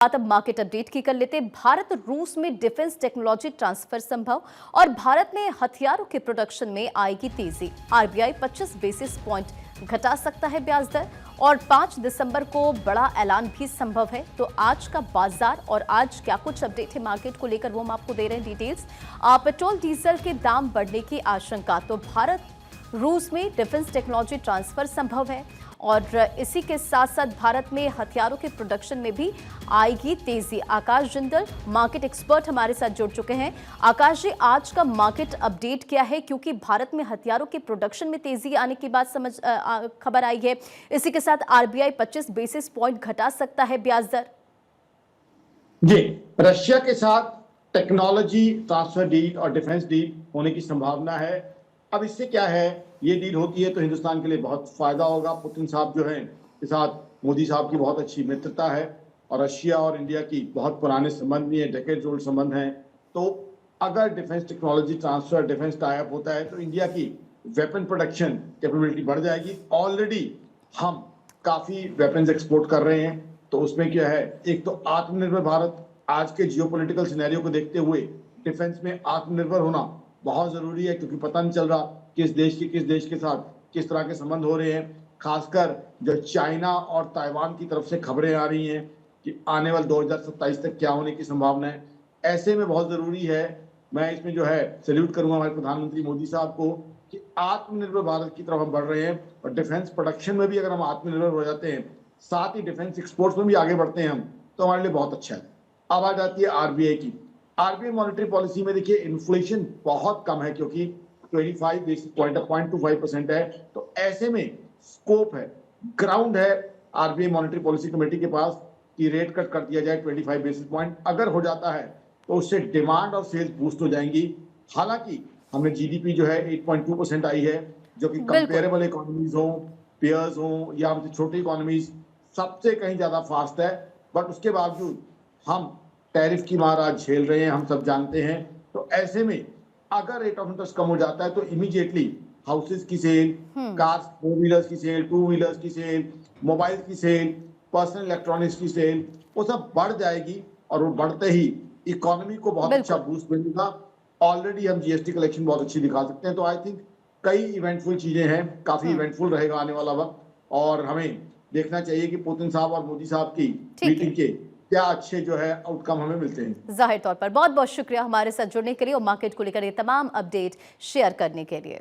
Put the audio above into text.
अब market update की कर लेते। भारत रूस में डिफेंस टेक्नोलॉजी ट्रांसफर संभव और भारत में हथियारों के प्रोडक्शन में आएगी तेजी। आरबीआई 25 बेसिस पॉइंट घटा सकता है ब्याज दर और 5 दिसंबर को बड़ा ऐलान भी संभव है। तो आज का बाजार और आज क्या कुछ अपडेट है मार्केट को लेकर वो हम आपको दे रहे हैं डिटेल्स। पेट्रोल डीजल के दाम बढ़ने की आशंका, तो भारत रूस में डिफेंस टेक्नोलॉजी ट्रांसफर संभव है और इसी के साथ साथ भारत में हथियारों के प्रोडक्शन में भी आएगी तेजी। आकाश जिंदल मार्केट एक्सपर्ट हमारे साथ जुड़ चुके हैं। आकाश जी, आज का मार्केट अपडेट क्या है, क्योंकि भारत में हथियारों के प्रोडक्शन में तेजी आने की बात खबर आई है। इसी के साथ आरबीआई 25 बेसिस पॉइंट घटा सकता है ब्याज दर। जी, रशिया के साथ टेक्नोलॉजी ट्रांसफर डील और डिफेंस डील होने की संभावना है। अब इससे क्या है, ये डील होती है तो हिंदुस्तान के लिए बहुत फायदा होगा। पुतिन साहब जो हैं के साथ मोदी साहब की बहुत अच्छी मित्रता है और रशिया और इंडिया की बहुत पुराने संबंध भी हैं, डेकेड्स ओल्ड संबंध हैं। तो अगर defence technology transfer, defence tie up होता है तो इंडिया की वेपन प्रोडक्शन कैपेबिलिटी बढ़ जाएगी। ऑलरेडी हम काफी वेपन्स एक्सपोर्ट कर रहे हैं, तो उसमें क्या है, एक तो आत्मनिर्भर भारत, आज के जियोपॉलिटिकल सिनेरियो को देखते हुए डिफेंस में आत्मनिर्भर होना बहुत जरूरी है, क्योंकि पता नहीं चल रहा किस देश के साथ किस तरह के संबंध हो रहे हैं। खासकर जो चाइना और ताइवान की तरफ से खबरें आ रही हैं कि आने वाले 2027 तक क्या होने की संभावना है। ऐसे में बहुत जरूरी है, मैं इसमें जो है सैल्यूट करूंगा हमारे प्रधानमंत्री मोदी साहब को कि आत्मनिर्भर भारत की तरफ हम बढ़ रहे हैं और डिफेंस प्रोडक्शन में भी अगर हम आत्मनिर्भर हो जाते हैं, साथ ही डिफेंस एक्सपोर्ट्स में भी आगे बढ़ते हैं हम, तो हमारे लिए बहुत अच्छा है। अब आ जाती है आरबीआई की। आरबीआई मॉनेटरी पॉलिसी में देखिए इन्फ्लेशन बहुत कम है, क्योंकि 25 बेसिस पॉइंट 0.25% है, तो ऐसे में स्कोप है, ग्राउंड है आरबीआई मॉनेटरी पॉलिसी कमेटी के पास कि रेट कट कर दिया जाए 25 बेसिस पॉइंट। अगर हो जाता है तो उससे डिमांड और सेल्स बूस्ट हो जाएंगी। हालांकि हमने जीडीपी जो है 8.2% आई है, जो कि कंपेरेबल इकोनॉमीज हो, पेयर्स हो या छोटी इकोनॉमीज, सबसे कहीं ज्यादा फास्ट है। बट उसके बावजूद हम टैरिफ की मार आज झेल रहे हैं, हम सब जानते हैं। तो ऐसे में अगर रेट ऑफ इंटरेस्ट कम हो जाता है तो इमीडिएटली हाउसेस की सेल, कार्स, 4 व्हीलर्स की सेल, 2 व्हीलर्स की सेल, मोबाइल की सेल, पर्सनल इलेक्ट्रॉनिक्स की सेल, वो सब बढ़ जाएगी और वो बढ़ते ही इकोनॉमी को बहुत अच्छा बूस्ट मिलेगा। ऑलरेडी हम जीएसटी कलेक्शन बहुत अच्छी दिखा सकते हैं। तो आई थिंक कई इवेंटफुल चीजें हैं, काफी इवेंटफुल रहेगा आने वाला वक्त, और हमें देखना चाहिए कि पुतिन साहब और मोदी साहब की मीटिंग के क्या अच्छे जो है आउटकम हमें मिलते हैं। जाहिर तौर पर बहुत बहुत शुक्रिया हमारे साथ जुड़ने के लिए और मार्केट को लेकर ये तमाम अपडेट शेयर करने के लिए।